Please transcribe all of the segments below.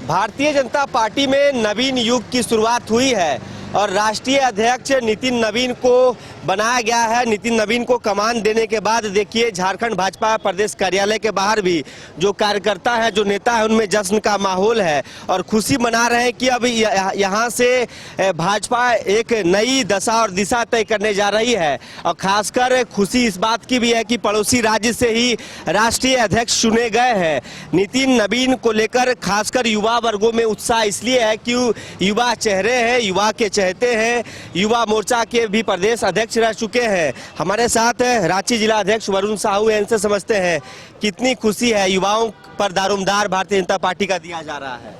Bharatiya Janata party में नवीन युग की शुरुआत हुई है और राष्ट्रीय अध्यक्ष नितिन नवीन को बनाया गया है। नितिन नवीन को कमान देने के बाद देखिए झारखंड भाजपा प्रदेश कार्यालय के बाहर भी जो कार्यकर्ता है, जो नेता है, उनमें जश्न का माहौल है और खुशी मना रहे हैं कि अब यहाँ से भाजपा एक नई दशा और दिशा तय करने जा रही है। और खासकर खुशी इस बात की भी है कि पड़ोसी राज्य से ही राष्ट्रीय अध्यक्ष चुने गए हैं। नितिन नवीन को लेकर खासकर युवा वर्गों में उत्साह इसलिए है कि युवा चेहरे हैं, युवा के चाहते हैं, युवा मोर्चा के भी प्रदेश अध्यक्ष रह चुके हैं। हमारे साथ रांची जिला अध्यक्ष वरुण साहू हैं, इनसे समझते हैं कितनी खुशी है युवाओं पर दारोमदार भारतीय जनता पार्टी का दिया जा रहा है।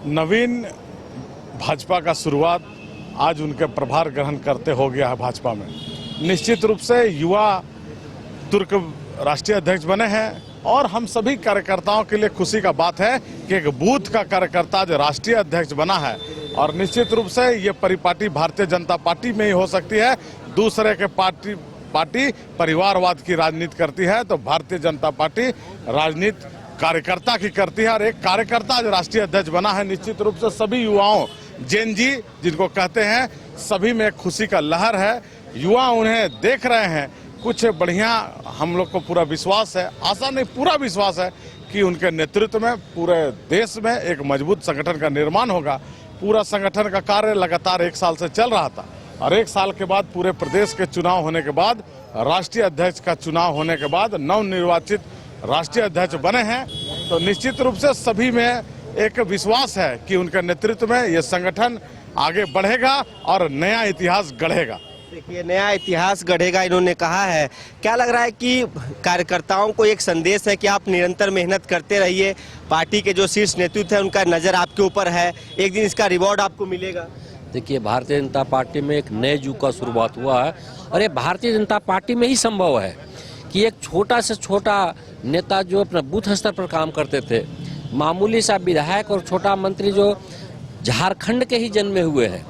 नवीन भाजपा का शुरुआत आज उनके प्रभार ग्रहण करते हो गया है भाजपा में। निश्चित रूप से युवा तुर्क राष्ट्रीय अध्यक्ष बने हैं और हम सभी कार्यकर्ताओं के लिए खुशी का बात है कि एक बूथ का कार्यकर्ता जो राष्ट्रीय अध्यक्ष बना है। और निश्चित रूप से ये परिपाटी भारतीय जनता पार्टी में ही हो सकती है। दूसरे के पार्टी परिवारवाद की राजनीति करती है तो भारतीय जनता पार्टी राजनीति कार्यकर्ता की करती है। और एक कार्यकर्ता जो राष्ट्रीय अध्यक्ष बना है, निश्चित रूप से सभी युवाओं, जेन जी जिनको कहते हैं, सभी में खुशी का लहर है। युवा उन्हें देख रहे हैं, कुछ बढ़िया। हम लोग को पूरा विश्वास है, आशा नहीं पूरा विश्वास है कि उनके नेतृत्व में पूरे देश में एक मजबूत संगठन का निर्माण होगा। पूरा संगठन का कार्य लगातार 1 साल से चल रहा था और 1 साल के बाद पूरे प्रदेश के चुनाव होने के बाद, राष्ट्रीय अध्यक्ष का चुनाव होने के बाद नवनिर्वाचित राष्ट्रीय अध्यक्ष बने हैं। तो निश्चित रूप से सभी में एक विश्वास है कि उनके नेतृत्व में ये संगठन आगे बढ़ेगा और नया इतिहास गढ़ेगा। देखिए, नया इतिहास गढ़ेगा इन्होंने कहा है। क्या लग रहा है कि कार्यकर्ताओं को एक संदेश है कि आप निरंतर मेहनत करते रहिए, पार्टी के जो शीर्ष नेतृत्व है उनका नज़र आपके ऊपर है, एक दिन इसका रिवॉर्ड आपको मिलेगा। देखिए, भारतीय जनता पार्टी में एक नए युग का शुरुआत हुआ है और ये भारतीय जनता पार्टी में ही संभव है कि एक छोटा से छोटा नेता जो अपना बूथ स्तर पर काम करते थे, मामूली सा विधायक और छोटा मंत्री जो झारखंड के ही जन्मे हुए हैं,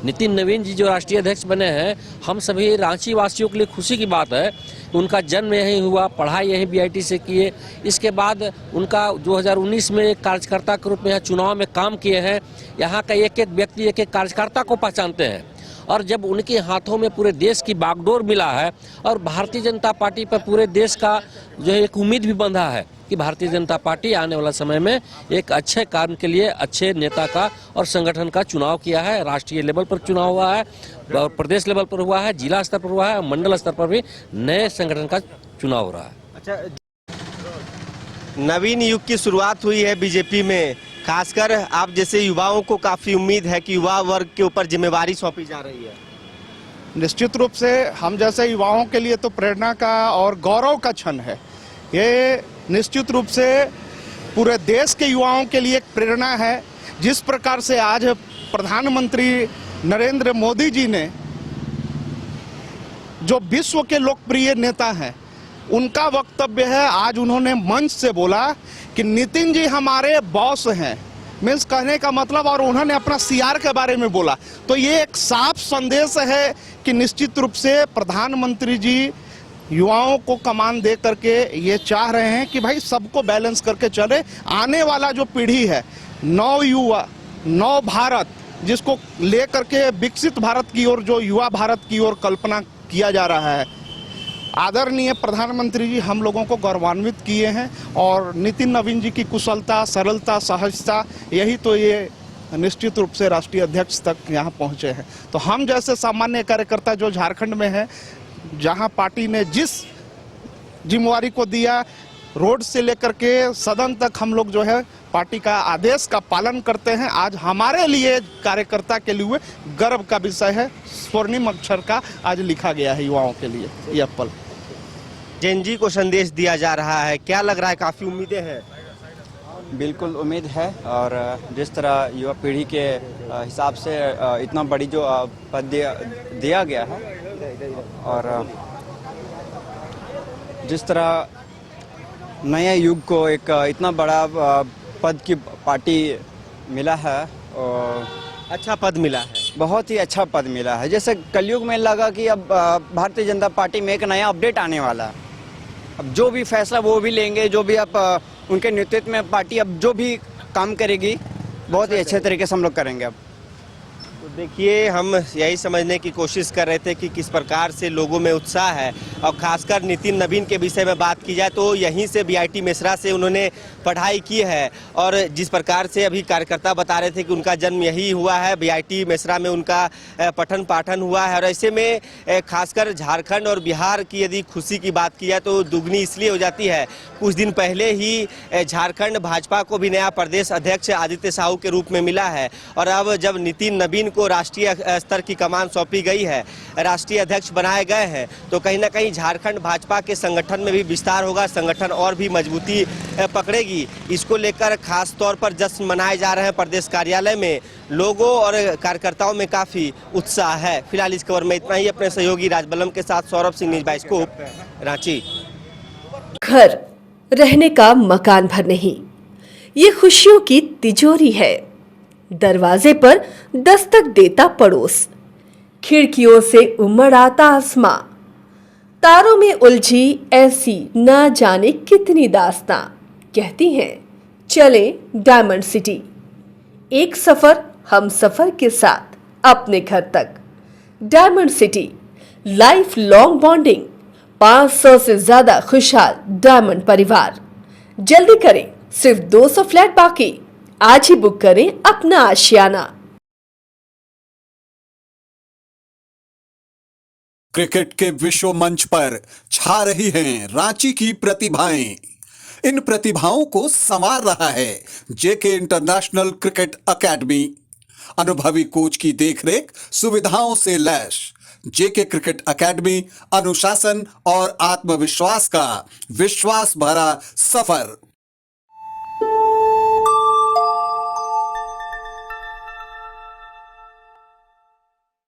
नितिन नवीन जी जो राष्ट्रीय अध्यक्ष बने हैं, हम सभी रांची वासियों के लिए खुशी की बात है। उनका जन्म यहीं हुआ, पढ़ाई यहीं बीआईटी से किए, इसके बाद उनका 2019 में एक कार्यकर्ता के रूप में यहाँ चुनाव में काम किए हैं। यहाँ का एक एक व्यक्ति एक एक कार्यकर्ता को पहचानते हैं और जब उनके हाथों में पूरे देश की बागडोर मिला है और भारतीय जनता पार्टी पर पूरे देश का जो है एक उम्मीद भी बंधा है कि भारतीय जनता पार्टी आने वाला समय में एक अच्छे काम के लिए अच्छे नेता का और संगठन का चुनाव किया है। राष्ट्रीय लेवल पर चुनाव हुआ है और प्रदेश लेवल पर हुआ है, जिला स्तर पर हुआ है, मंडल स्तर पर भी नए संगठन का चुनाव हो रहा है। अच्छा, नवीन युग की शुरुआत हुई है बीजेपी में। खासकर आप जैसे युवाओं को काफी उम्मीद है कि युवा वर्ग के ऊपर जिम्मेवारी सौंपी जा रही है। निश्चित रूप से हम जैसे युवाओं के लिए तो प्रेरणा का और गौरव का क्षण है। ये निश्चित रूप से पूरे देश के युवाओं के लिए एक प्रेरणा है। जिस प्रकार से आज प्रधानमंत्री नरेंद्र मोदी जी ने, जो विश्व के लोकप्रिय नेता हैं, उनका वक्तव्य है, आज उन्होंने मंच से बोला कि नितिन जी हमारे बॉस हैं, मीन्स कहने का मतलब, और उन्होंने अपना सीआर के बारे में बोला। तो ये एक साफ संदेश है कि निश्चित रूप से प्रधानमंत्री जी युवाओं को कमान दे करके ये चाह रहे हैं कि भाई सबको बैलेंस करके चले। आने वाला जो पीढ़ी है, नव युवा, नव भारत, जिसको लेकर के विकसित भारत की ओर, जो युवा भारत की ओर कल्पना किया जा रहा है, आदरणीय प्रधानमंत्री जी हम लोगों को गौरवान्वित किए हैं। और नितिन नवीन जी की कुशलता, सरलता, सहजता, यही तो ये निश्चित रूप से राष्ट्रीय अध्यक्ष तक यहाँ पहुँचे हैं। तो हम जैसे सामान्य कार्यकर्ता जो झारखंड में हैं, जहाँ पार्टी ने जिस जिम्मेवारी को दिया, रोड से लेकर के सदन तक हम लोग जो है पार्टी का आदेश का पालन करते हैं। आज हमारे लिए, कार्यकर्ता के लिए गर्व का विषय है। स्वर्णिम अक्षर का आज लिखा गया है युवाओं के लिए यह पल। जेन जी को संदेश दिया जा रहा है, क्या लग रहा है? काफी उम्मीदें हैं। बिल्कुल उम्मीद है और जिस तरह युवा पीढ़ी के हिसाब से इतना बड़ी जो पद दिया गया है और जिस तरह नए युग को एक इतना बड़ा पद की पार्टी मिला है और अच्छा पद मिला है, बहुत ही अच्छा पद मिला है। जैसे कलयुग में लगा कि अब भारतीय जनता पार्टी में एक नया अपडेट आने वाला है। अब जो भी फैसला वो भी लेंगे, जो भी आप उनके नेतृत्व में पार्टी अब जो भी काम करेगी, बहुत ही अच्छे तरीके से हम लोग करेंगे अब। तो देखिए, हम यही समझने की कोशिश कर रहे थे कि किस प्रकार से लोगों में उत्साह है, और खासकर नितिन नवीन के विषय में बात की जाए तो यहीं से बीआईटी मेसरा से उन्होंने पढ़ाई की है, और जिस प्रकार से अभी कार्यकर्ता बता रहे थे कि उनका जन्म यही हुआ है, बीआईटी मेसरा में उनका पठन पाठन हुआ है। और ऐसे में खासकर झारखंड और बिहार की यदि खुशी की बात की जाए तो दुगनी इसलिए हो जाती है, कुछ दिन पहले ही झारखंड भाजपा को भी नया प्रदेश अध्यक्ष आदित्य साहू के रूप में मिला है, और अब जब नितिन नवीन को राष्ट्रीय स्तर की कमान सौंपी गई है, राष्ट्रीय अध्यक्ष बनाए गए हैं, तो कहीं ना कहीं झारखंड भाजपा के संगठन में भी विस्तार होगा, संगठन और भी मजबूती पकड़ेगी। इसको लेकर खास तौर पर जश्न मनाए जा रहे हैं प्रदेश कार्यालय में, लोगों और कार्यकर्ताओं में काफी उत्साह है। फिलहाल इस खबर में इतना ही। अपने सहयोगी राजबलम के साथ सौरभ सिंह, न्यूज़ बाइस्कोप, रांची। घर रहने का मकान भर नहीं, ये खुशियों की तिजोरी है। दरवाजे पर दस्तक देता पड़ोस, खिड़कियों से उमड़ आता आसमां, तारों में उलझी ऐसी ना जाने कितनी दास्तां। कहती हैं चले डायमंड सिटी, एक सफर हम सफर के साथ अपने घर तक। Diamond city, life long bonding, 500 से ज्यादा खुशहाल डायमंड परिवार। जल्दी करें, सिर्फ 200 फ्लैट बाकी। आज ही बुक करें अपना आशियाना। क्रिकेट के विश्व मंच पर छा रही हैं रांची की प्रतिभाएं। इन प्रतिभाओं को संवार रहा है जेके इंटरनेशनल क्रिकेट एकेडमी। अनुभवी कोच की देखरेख, सुविधाओं से लैस जेके क्रिकेट एकेडमी अनुशासन और आत्मविश्वास का विश्वास भरा सफर।